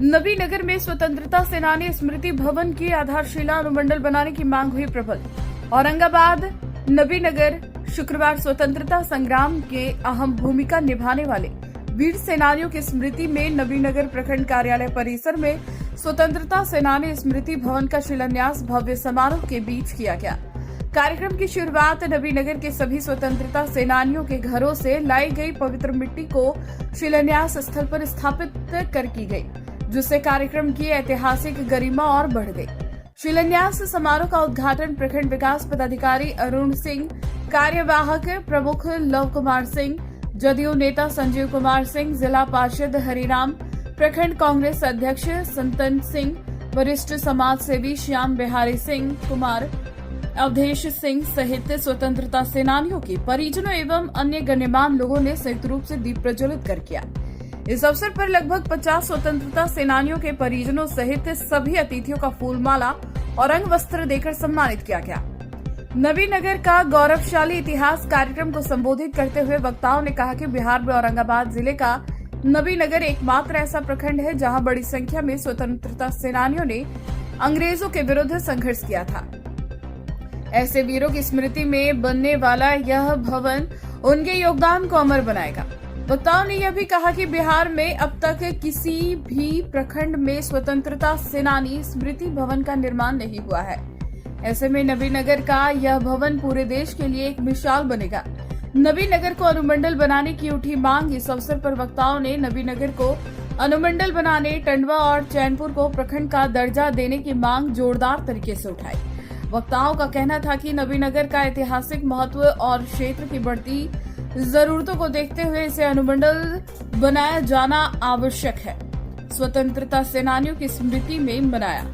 नबीनगर में स्वतंत्रता सेनानी स्मृति भवन की आधारशिला अनुमंडल बनाने की मांग हुई प्रबल। औरंगाबाद नबीनगर शुक्रवार स्वतंत्रता संग्राम के अहम भूमिका निभाने वाले वीर सेनानियों की स्मृति में नबीनगर प्रखंड कार्यालय परिसर में स्वतंत्रता सेनानी स्मृति भवन का शिलान्यास भव्य समारोह के बीच किया गया। कार्यक्रम की शुरुआत नबीनगर के सभी स्वतंत्रता सेनानियों के घरों से लाई गई पवित्र मिट्टी को शिलान्यास स्थल पर स्थापित कर की गई, जिससे कार्यक्रम की ऐतिहासिक गरिमा और बढ़ गई। शिलान्यास समारोह का उद्घाटन प्रखंड विकास पदाधिकारी अरुण सिंह, कार्यवाहक प्रमुख लव कुमार सिंह, जदयू नेता संजीव कुमार सिंह, जिला पार्षद हरिराम, प्रखंड कांग्रेस अध्यक्ष संतन सिंह, वरिष्ठ समाज सेवी श्याम बिहारी सिंह कुमार, अवधेश सिंह सहित स्वतंत्रता सेनानियों के परिजनों एवं अन्य गण्यमान्य लोगों ने संयुक्त रूप से दीप प्रज्वलित कर किया। इस अवसर पर लगभग 50 स्वतंत्रता सेनानियों के परिजनों सहित सभी अतिथियों का फूलमाला और अंग वस्त्र देकर सम्मानित किया गया। नबीनगर का गौरवशाली इतिहास कार्यक्रम को संबोधित करते हुए वक्ताओं ने कहा कि बिहार में औरंगाबाद जिले का नबीनगर एकमात्र ऐसा प्रखंड है जहां बड़ी संख्या में स्वतंत्रता सेनानियों ने अंग्रेजों के विरुद्ध संघर्ष किया था। ऐसे वीरों की स्मृति में बनने वाला यह भवन उनके योगदान को अमर बनाएगा। वक्ताओं ने यह भी कहा कि बिहार में अब तक किसी भी प्रखंड में स्वतंत्रता सेनानी स्मृति भवन का निर्माण नहीं हुआ है। ऐसे में नबीनगर का यह भवन पूरे देश के लिए एक मिसाल बनेगा। नबीनगर को अनुमंडल बनाने की उठी मांग। इस अवसर पर वक्ताओं ने नबीनगर को अनुमंडल बनाने, टंडवा और चैनपुर को प्रखंड का दर्जा देने की मांग जोरदार तरीके से उठाई। वक्ताओं का कहना था कि नबीनगर का ऐतिहासिक महत्व और क्षेत्र की बढ़ती जरूरतों को देखते हुए इसे अनुमंडल बनाया जाना आवश्यक है। स्वतंत्रता सेनानियों की स्मृति में बनाया।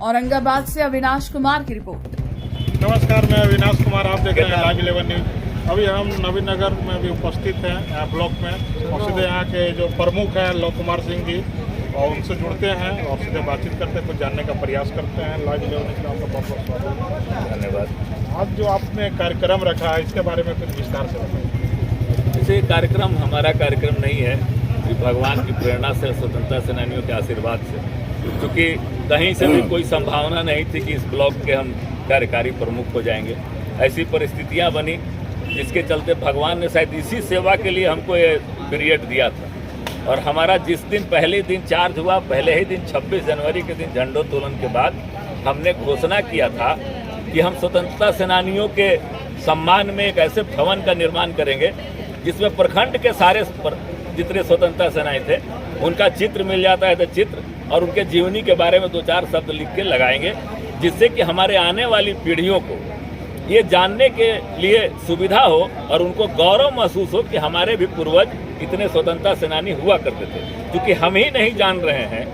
औरंगाबाद से अविनाश कुमार की रिपोर्ट। नमस्कार, मैं अविनाश कुमार, आप देख रहे हैं लाइव 11 न्यूज। अभी हम नबीनगर में भी उपस्थित हैं ब्लॉक में, और सीधे यहाँ के जो प्रमुख हैं लव कुमार सिंह जी, और उनसे जुड़ते हैं और सीधे बातचीत करते हैं, कुछ जानने का प्रयास करते हैं। लाइव 11 न्यूज में आपका बहुत बहुत स्वागत है। धन्यवाद। आज जो आपने कार्यक्रम रखा है, इसके बारे में कुछ विस्तार से बताइए। इसे कार्यक्रम हमारा कार्यक्रम नहीं है, कि भगवान की प्रेरणा से, स्वतंत्रता सेनानियों के आशीर्वाद से, क्योंकि कहीं से भी कोई संभावना नहीं थी कि इस ब्लॉक के हम कार्यकारी प्रमुख हो जाएंगे। ऐसी परिस्थितियां बनी जिसके चलते भगवान ने शायद इसी सेवा के लिए हमको ये पीरियड दिया था। और हमारा जिस दिन पहले दिन चार्ज हुआ, पहले ही दिन 26 जनवरी के दिन झंडोत्तोलन के बाद हमने घोषणा किया था कि हम स्वतंत्रता सेनानियों के सम्मान में एक ऐसे भवन का निर्माण करेंगे जिसमें प्रखंड के सारे जितने स्वतंत्रता सेनानी थे उनका चित्र मिल जाता है, तो चित्र और उनके जीवनी के बारे में 2-4 शब्द लिख के लगाएंगे, जिससे कि हमारे आने वाली पीढ़ियों को ये जानने के लिए सुविधा हो और उनको गौरव महसूस हो कि हमारे भी पूर्वज इतने स्वतंत्रता सेनानी हुआ करते थे। क्योंकि हम ही नहीं जान रहे हैं,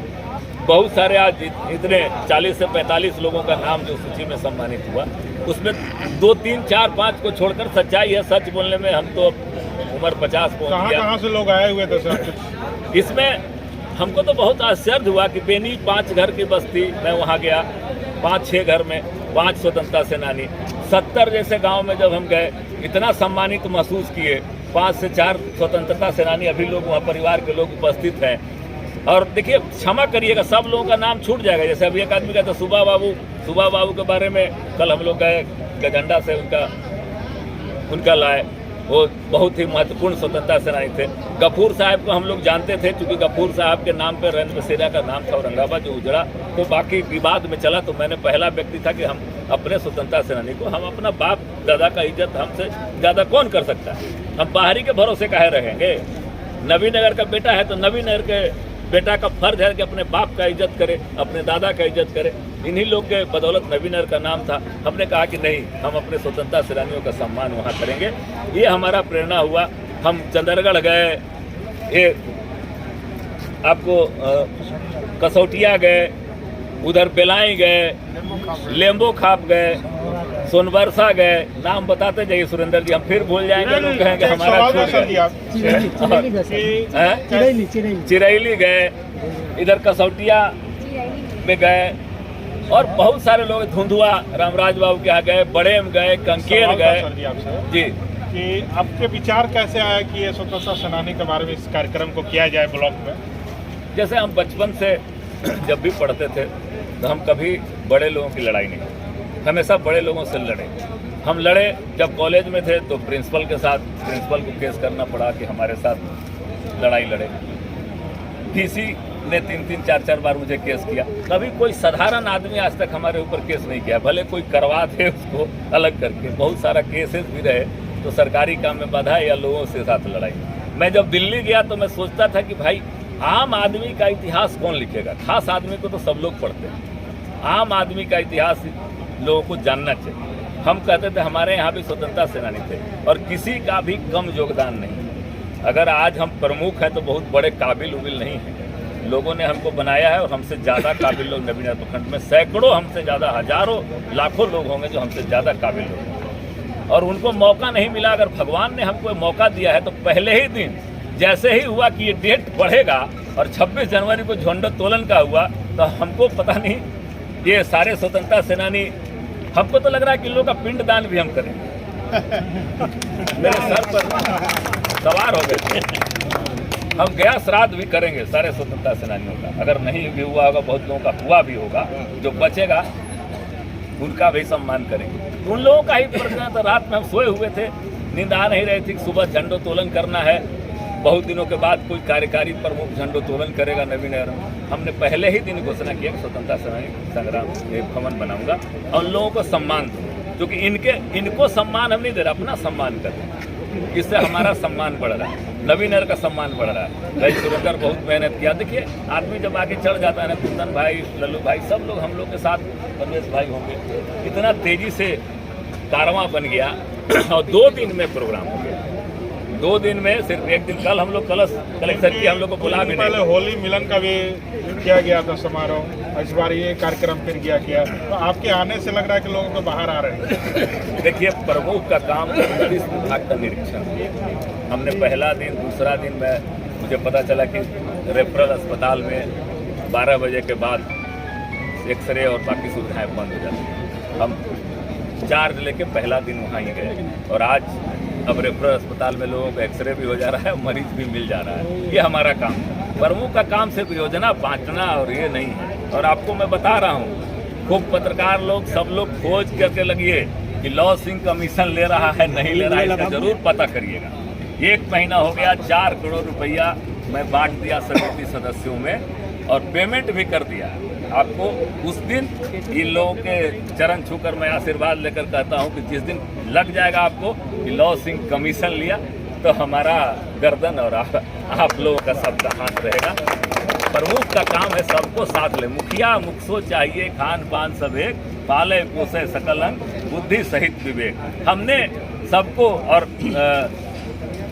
बहुत सारे आज इतने 40 से 45 लोगों का नाम जो सूची में सम्मानित हुआ, उसमें 2, 3, 4, 5 को छोड़कर सच्चाई है। सच बोलने में हम तो उम्र 50 पहुँच गया। कहाँ से लोग आए हुए थे सर? इसमें हमको तो बहुत आश्चर्य हुआ कि बेनी 5 घर की बस्ती, मैं वहाँ गया, 5-6 घर में 5 स्वतंत्रता सेनानी, 70 जैसे गांव में जब हम गए, इतना सम्मानित महसूस किए। 5 से 4 स्वतंत्रता सेनानी अभी लोग वहाँ परिवार के लोग उपस्थित हैं। और देखिए, क्षमा करिएगा, सब लोगों का नाम छूट जाएगा। जैसे अभी एक आदमी कहता सुबा बाबू के बारे में कल हम लोग गए, गजंडा से उनका लाए, वो बहुत ही महत्वपूर्ण स्वतंत्रता सेनानी थे। गफूर साहब को हम लोग जानते थे, क्योंकि गफूर साहब के नाम पर रैन बसेरा का नाम था औरंगाबाद, जो उजड़ा तो बाकी विवाद में चला। तो मैंने पहला व्यक्ति था कि हम अपने स्वतंत्रता सेनानी को, हम अपना बाप दादा का इज्जत हमसे ज़्यादा कौन कर सकता है? हम बाहरी के भरोसे काहे रहेंगे? नबीनगर का बेटा है तो नबीनगर के बेटा का फर्ज है कि अपने बाप का इज्जत करे, अपने दादा का इज्जत करे। इन्हीं लोग के बदौलत नबीनगर का नाम था। हमने कहा कि नहीं, हम अपने स्वतंत्रता सेनानियों का सम्मान वहाँ करेंगे। ये हमारा प्रेरणा हुआ। हम चंदरगढ़ गए, ये आपको कसौटिया गए, उधर बेलाई गए, लेम्बो खाप गए, सोनबरसा गए, नाम बताते जाइए सुरेंद्र जी, हम फिर भूल जाएंगे, लोग कहेंगे हमारा चिरैली गए, इधर कसौटिया में गए, और बहुत सारे लोग, धुंधुआ रामराज बाबू के यहाँ गए, बड़ेम गए, कंकेर गए जी। कि आपके विचार कैसे आया कि ये स्वतंत्रता सेनानी के बारे में इस कार्यक्रम को किया जाए ब्लॉक में? जैसे हम बचपन से जब भी पढ़ते थे तो हम कभी बड़े लोगों की लड़ाई नहीं, हमेशा बड़े लोगों से लड़े। हम लड़े जब कॉलेज में थे तो प्रिंसिपल के साथ, प्रिंसिपल को केस करना पड़ा कि हमारे साथ लड़ाई लड़े। डीसी ने 3-3, 4-4 बार मुझे केस किया। कभी कोई साधारण आदमी आज तक हमारे ऊपर केस नहीं किया, भले कोई करवा दे उसको अलग करके। बहुत सारा केसेस भी रहे तो सरकारी काम में बाधा या लोगों से साथ लड़ाई। मैं जब दिल्ली गया तो मैं सोचता था कि भाई आम आदमी का इतिहास कौन लिखेगा, खास आदमी को तो सब लोग पढ़ते हैं, आम आदमी का इतिहास लोगों को जानना चाहिए। हम कहते थे हमारे यहाँ भी स्वतंत्रता सेनानी थे और किसी का भी कम योगदान नहीं। अगर आज हम प्रमुख हैं तो बहुत बड़े काबिल उबिल नहीं हैं, लोगों ने हमको बनाया है और हमसे ज़्यादा काबिल लोग नवीनगर प्रखंड में सैकड़ों, हमसे ज़्यादा हजारों लाखों लोग होंगे जो हमसे ज़्यादा काबिल लोग हैं और उनको मौका नहीं मिला। अगर भगवान ने हमको मौका दिया है तो पहले ही दिन जैसे ही हुआ कि ये डेट बढ़ेगा और 26 जनवरी को झंडोत्तोलन का हुआ तो हमको पता नहीं, ये सारे स्वतंत्रता सेनानी, हमको तो लग रहा है कि लोगों का पिंडदान भी हम करेंगे। मेरे सर पर सवार हो गए थे, हम गया श्राद्ध भी करेंगे सारे स्वतंत्रता सेनानियों का। अगर नहीं भी हुआ होगा, बहुत लोगों का हुआ भी होगा, जो बचेगा उनका भी सम्मान करेंगे। उन लोगों का ही प्रश्न था। रात में हम सोए हुए थे, नींद आ नहीं रही थी, सुबह झंडोत्तोलन करना है। बहुत दिनों के बाद कोई कार्यकारी प्रमुख झंडोत्तोलन करेगा नवीनगर में। हमने पहले ही दिन घोषणा किया कि स्वतंत्रता सेनानी संग्राम भवन बनाऊंगा और लोगों को सम्मान दूंगा, क्योंकि इनको सम्मान हम नहीं दे रहे, अपना सम्मान कर रहे हैं। इससे हमारा सम्मान बढ़ रहा है, नवीनगर का सम्मान बढ़ रहा है। भाई सुरेंद्र बहुत मेहनत किया। देखिए आदमी जब आगे चढ़ जाता है ना, कुंदन भाई, लल्लू भाई, सब लोग हम लोग के साथ, परवेश भाई होंगे, इतना तेजी से कारवां बन गया और 2 दिन में प्रोग्राम हो गया। 2 दिन में, सिर्फ एक दिन कल हम लोग कलश कलेक्शन किया, हम लोग को बुला भी नहीं। पहले होली मिलन का भी किया गया था समारोह, इस बार ये कार्यक्रम फिर किया। तो आपके आने से लग रहा है कि लोगों को बाहर आ रहे हैं। देखिए प्रमुख का काम 29 विभाग का निरीक्षण। हमने पहला दिन, दूसरा दिन में मुझे पता चला कि रेफरल अस्पताल में 12 बजे के बाद एक्सरे और बाकी सुविधाएं बंद हो जाती हैं। हम चार्ज लेके पहला दिन वहाँ ही गए और आज अब रेफरल अस्पताल में लोगों को एक्सरे भी हो जा रहा है, मरीज भी मिल जा रहा है। ये हमारा काम है। प्रमुख का काम सिर्फ योजना बांटना और ये नहीं है। और आपको मैं बता रहा हूँ, खूब पत्रकार लोग, सब लोग खोज करके लगिए कि लॉ सिंह कमीशन ले रहा है, नहीं ले रहा है, इसका जरूर पता करिएगा। 1 महीना हो गया, 4 करोड़ रुपया मैं बांट दिया समिति सदस्यों में और पेमेंट भी कर दिया। आपको उस दिन इन लोगों के चरण छूकर मैं आशीर्वाद लेकर कहता हूं कि जिस दिन लग जाएगा आपको कि लॉ सिंह कमीशन लिया तो हमारा गर्दन और आप लोगों का सबका हाथ रहेगा। प्रमुख का काम है सबको साथ ले। मुखिया मुखसो चाहिए, खान पान सब एक, पाले पोसे सकल अंग, बुद्धि सहित विवेक। हमने सबको और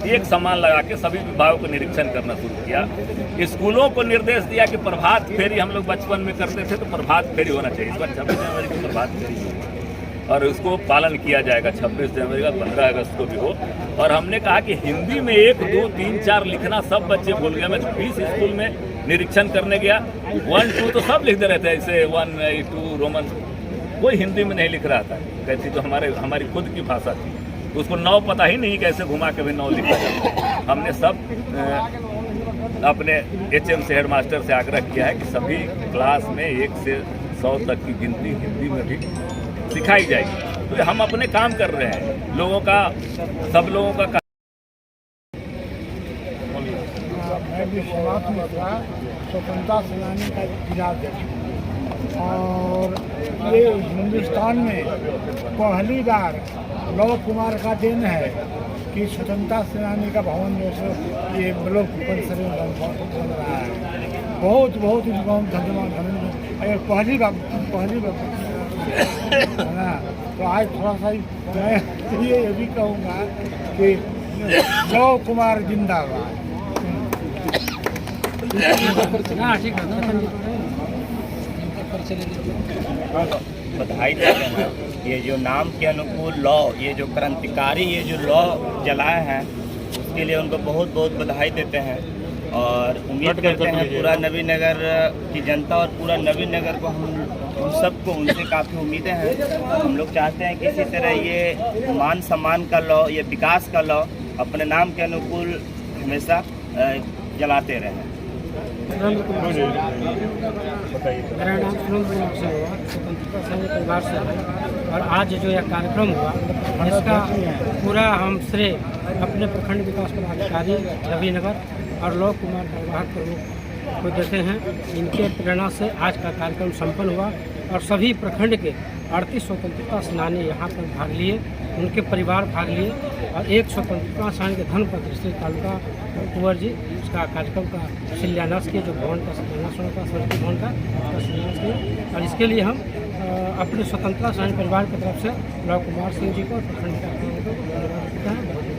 एक समान लगा के सभी विभागों को निरीक्षण करना शुरू किया। स्कूलों को निर्देश दिया कि प्रभात फेरी, हम लोग बचपन में करते थे तो प्रभात फेरी होना चाहिए, इस बार 26 जनवरी को प्रभात फेरी हो और उसको पालन किया जाएगा। 26 जनवरी का 15 अगस्त को भी हो। और हमने कहा कि हिंदी में 1, 2, 3, 4 लिखना सब बच्चे भूल गए। मैं 20 स्कूल में निरीक्षण करने गया, 1, 2 तो सब लिख दे रहे थे, ऐसे 1, 2 रोमन, कोई हिंदी में नहीं लिख रहा था। कैसी तो हमारी खुद की भाषा थी, उसको 9 पता ही नहीं कैसे घुमा के भी 9 लिखा जाता। हमने सब अपने HM से, हेड मास्टर से आग्रह किया है कि सभी क्लास में 1 से 100 तक की गिनती हिंदी में भी सिखाई जाएगी। तो हम अपने काम कर रहे हैं, लोगों का, सब लोगों का। मैं भी शुरुआत में था स्वतंत्रता सेनानी का इजाज़, और ये हिंदुस्तान में पहली बार लव कुमार का दिन है कि स्वतंत्रता सेनानी का भवन जो है ये ब्लॉक परिसर में बन रहा है। बहुत धन्यवाद। पहली बार है ना। तो आज थोड़ा सा मैं ये भी कहूँगा कि लव कुमार जिंदाबाद। बधाई देते हैं। ये जो नाम के अनुकूल लॉ, ये जो क्रांतिकारी ये जो लॉ जलाए हैं उसके लिए उनको बहुत बहुत बधाई देते हैं और उम्मीद करते हैं पूरा नवीनगर की जनता और पूरा नवीनगर को हम सबको उनसे काफ़ी उम्मीदें हैं। हम लोग चाहते हैं कि इसी तरह ये मान सम्मान का लॉ, ये विकास का लॉ अपने नाम के अनुकूल हमेशा जलाते रहें। सुरेंद्र कुमार सिंह। मेरा नाम सुरेंद्र कुमार सिंह हुआ, स्वतंत्रता संघ परिवार से है। और आज जो यह कार्यक्रम हुआ इसका पूरा हम श्रेय अपने प्रखंड विकास पदाधिकारी रविनगर और लोक कुमार निर्वाहक प्रमुख को देते हैं। इनके प्रेरणा से आज का कार्यक्रम संपन्न हुआ और सभी प्रखंड के 38 स्वतंत्रता सेनानी यहाँ पर भाग लिए, उनके परिवार भाग लिए और एक स्वतंत्रता सेनानी के धर्मपत्र श्री तालुका कुंवर जी उसका कार्यक्रम का शिलान्यास किए, जो भवन का शिलान्यास होता है स्मृति भवन का, उसका शिलान्यास किए। और इसके लिए हम अपने स्वतंत्रता सेनानी परिवार की तरफ से लव कुमार सिंह जी को प्रखंड को धन्यवाद देते हैं।